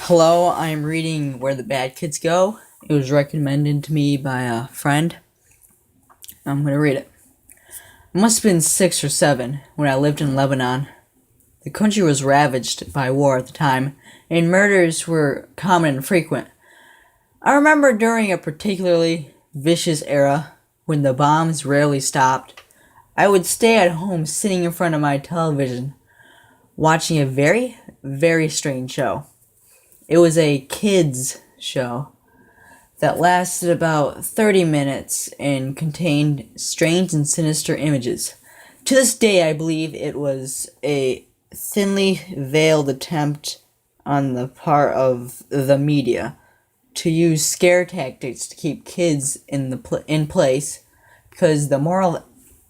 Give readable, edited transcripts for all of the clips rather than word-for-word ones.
Hello, I'm reading Where the Bad Kids Go. It was recommended to me by a friend. I'm going to read it. I must have been 6 or 7 when I lived in Lebanon. The country was ravaged by war at the time, and murders were common and frequent. I remember during a particularly vicious era, when the bombs rarely stopped, I would stay at home sitting in front of my television, watching a very, very strange show. It was a kids show that lasted about 30 minutes and contained strange and sinister images. To this day, I believe it was a thinly veiled attempt on the part of the media to use scare tactics to keep kids in place, because the moral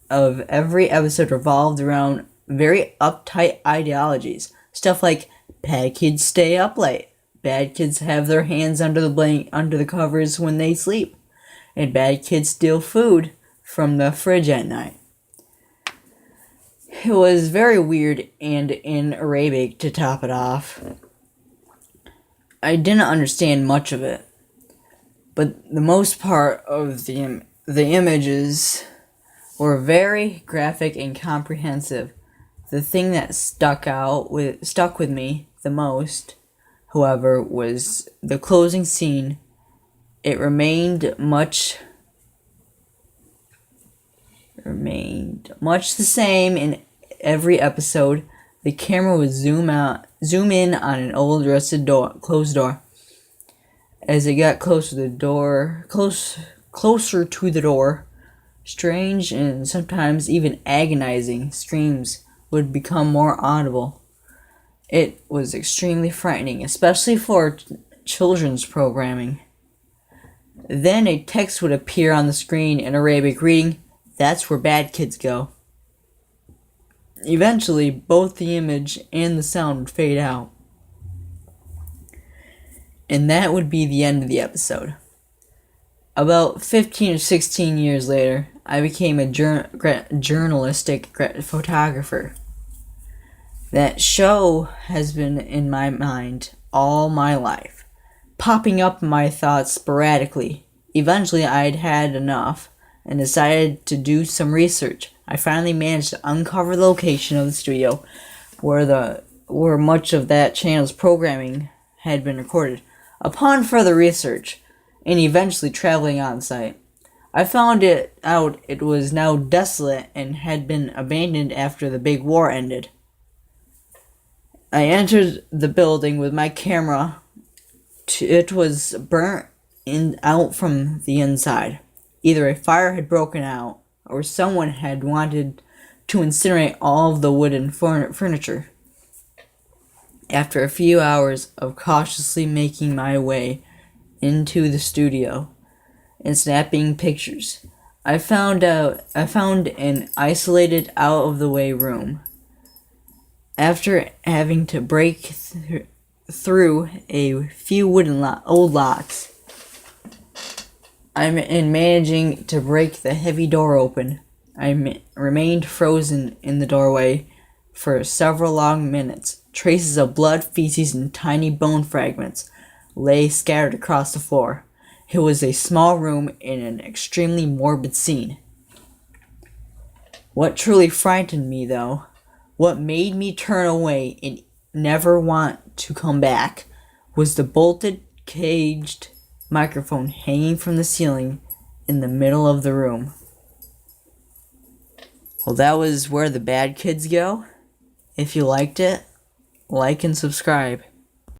of every episode revolved around very uptight ideologies. Stuff like bad kids stay up late. Bad kids have their hands under the covers when they sleep. And bad kids steal food from the fridge at night. It was very weird and in Arabic to top it off. I didn't understand much of it, but the most part of the images were very graphic and comprehensive. The thing that stuck with me the most, however, was the closing scene. It remained much the same in every episode. The camera would zoom in on an old rusted closed door. As it got closer to the door, strange and sometimes even agonizing screams would become more audible. It was extremely frightening, especially for children's programming. Then a text would appear on the screen in Arabic reading, "That's where bad kids go." Eventually, both the image and the sound would fade out. And that would be the end of the episode. About 15 or 16 years later, I became a journalistic photographer. That show has been in my mind all my life, popping up in my thoughts sporadically. Eventually, I'd had enough and decided to do some research. I finally managed to uncover the location of the studio where much of that channel's programming had been recorded. Upon further research, and eventually traveling on site, I found it was now desolate and had been abandoned after the big war ended. I entered the building with my camera. It was burnt out from the inside. Either a fire had broken out, or someone had wanted to incinerate all of the wooden furniture. After a few hours of cautiously making my way into the studio and snapping pictures, I found an isolated, out-of-the-way room. After having to break through a few wooden old locks, in managing to break the heavy door open, I remained frozen in the doorway for several long minutes. Traces of blood, feces, and tiny bone fragments lay scattered across the floor. It was a small room in an extremely morbid scene. What truly frightened me, though, what made me turn away and never want to come back, was the bolted, caged microphone hanging from the ceiling in the middle of the room. Well, that was Where the Bad Kids Go. If you liked it, like and subscribe.